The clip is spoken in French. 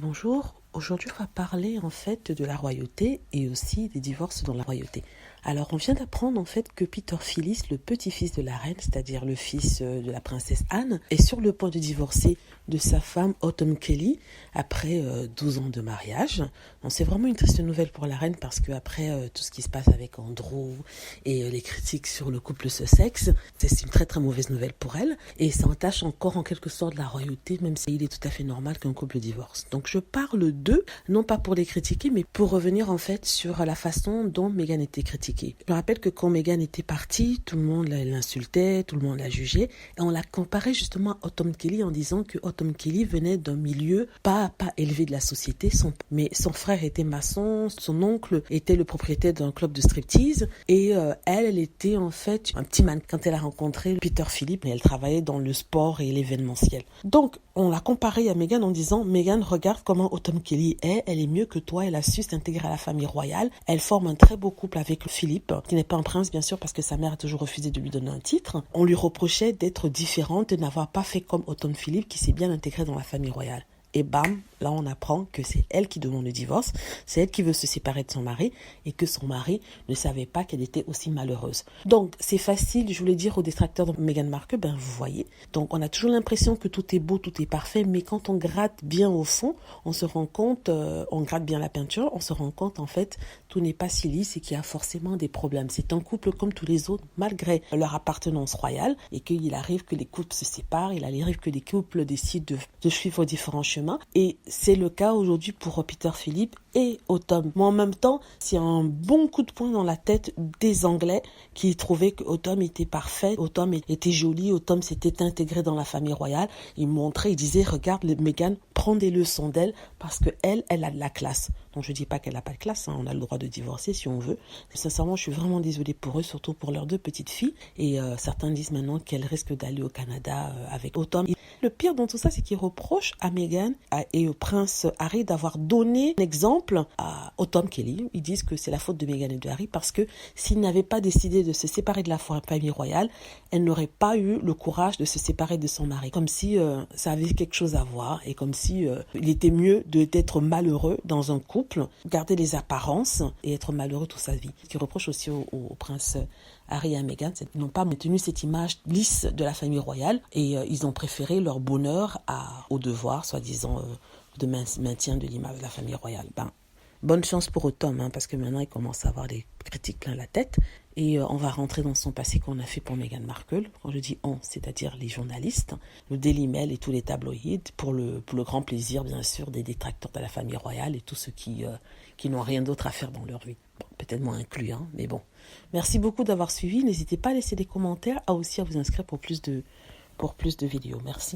Bonjour, aujourd'hui on va parler en fait de la royauté et aussi des divorces dans la royauté. Alors on vient d'apprendre en fait que Peter Phillis, le petit-fils de la reine, c'est-à-dire le fils de la princesse Anne, est sur le point de divorcer de sa femme Autumn Kelly après 12 ans de mariage. Donc c'est vraiment une triste nouvelle pour la reine parce que après tout ce qui se passe avec Andrew et les critiques sur le couple Sussex, c'est une très très mauvaise nouvelle pour elle et ça entache encore en quelque sorte la royauté, même s'il est tout à fait normal qu'un couple divorce. Donc je parle d'eux, non pas pour les critiquer, mais pour revenir en fait sur la façon dont Meghan était critiquée. Je me rappelle que quand Meghan était partie, tout le monde l'insultait, tout le monde la jugeait, et on la comparait justement à Autumn Kelly en disant que Autumn Kelly venait d'un milieu pas élevé de la société, mais son frère était maçon, son oncle était le propriétaire d'un club de striptease, et elle était en fait un petit man quand elle a rencontré Peter Phillips, et elle travaillait dans le sport et l'événementiel. Donc on l'a comparée à Meghan en disant, Meghan, regarde comment Autumn Kelly est, elle est mieux que toi, elle a su s'intégrer à la famille royale, elle forme un très beau couple avec Philippe, qui n'est pas un prince bien sûr parce que sa mère a toujours refusé de lui donner un titre. On lui reprochait d'être différente, de n'avoir pas fait comme Autumn Philippe qui s'est bien intégrée dans la famille royale. Et bam, là on apprend que c'est elle qui demande le divorce, c'est elle qui veut se séparer de son mari et que son mari ne savait pas qu'elle était aussi malheureuse. Donc c'est facile, je voulais dire aux détracteurs de Meghan Markle, vous voyez. Donc on a toujours l'impression que tout est beau, tout est parfait, mais quand on gratte bien au fond, on se rend compte, on gratte bien la peinture, on se rend compte en fait tout n'est pas si lisse et qu'il y a forcément des problèmes. C'est un couple comme tous les autres, malgré leur appartenance royale, et qu'il arrive que les couples se séparent, il arrive que les couples décident de suivre différents chemins. Et c'est le cas aujourd'hui pour Peter Phillips et Autumn. Mais en même temps, c'est un bon coup de poing dans la tête des Anglais qui trouvaient que Autumn était parfaite, Autumn était jolie, Autumn s'était intégrée dans la famille royale. Ils montraient, ils disaient, regarde Meghan, prends des leçons d'elle parce qu'elle a de la classe. Donc je dis pas qu'elle n'a pas de classe, on a le droit de divorcer si on veut. Sincèrement, je suis vraiment désolée pour eux, surtout pour leurs deux petites filles. Et certains disent maintenant qu'elles risquent d'aller au Canada avec Autumn. Et le pire dans tout ça, c'est qu'ils reprochent à Meghan et au prince Harry d'avoir donné un exemple à Autumn Kelly. Ils disent que c'est la faute de Meghan et de Harry parce que s'ils n'avaient pas décidé de se séparer de la famille royale, elle n'aurait pas eu le courage de se séparer de son mari. Comme si ça avait quelque chose à voir et comme si il était mieux d'être malheureux dans un couple, garder les apparences et être malheureux toute sa vie. Ce qui reproche aussi au prince Harry et Meghan, c'est qu'ils n'ont pas maintenu cette image lisse de la famille royale et ils ont préféré leur bonheur au devoir, soi-disant, de maintien de l'image de la famille royale. Bonne chance pour Autumn, parce que maintenant il commence à avoir des critiques plein la tête et on va rentrer dans son passé qu'on a fait pour Meghan Markle. Quand je dis on, c'est-à-dire les journalistes, le Daily Mail et tous les tabloïds, pour le grand plaisir bien sûr des détracteurs de la famille royale et tous ceux qui n'ont rien d'autre à faire dans leur vie. Bon, peut-être moins inclus, mais bon. Merci beaucoup d'avoir suivi. N'hésitez pas à laisser des commentaires, aussi à vous inscrire pour plus de vidéos. Merci.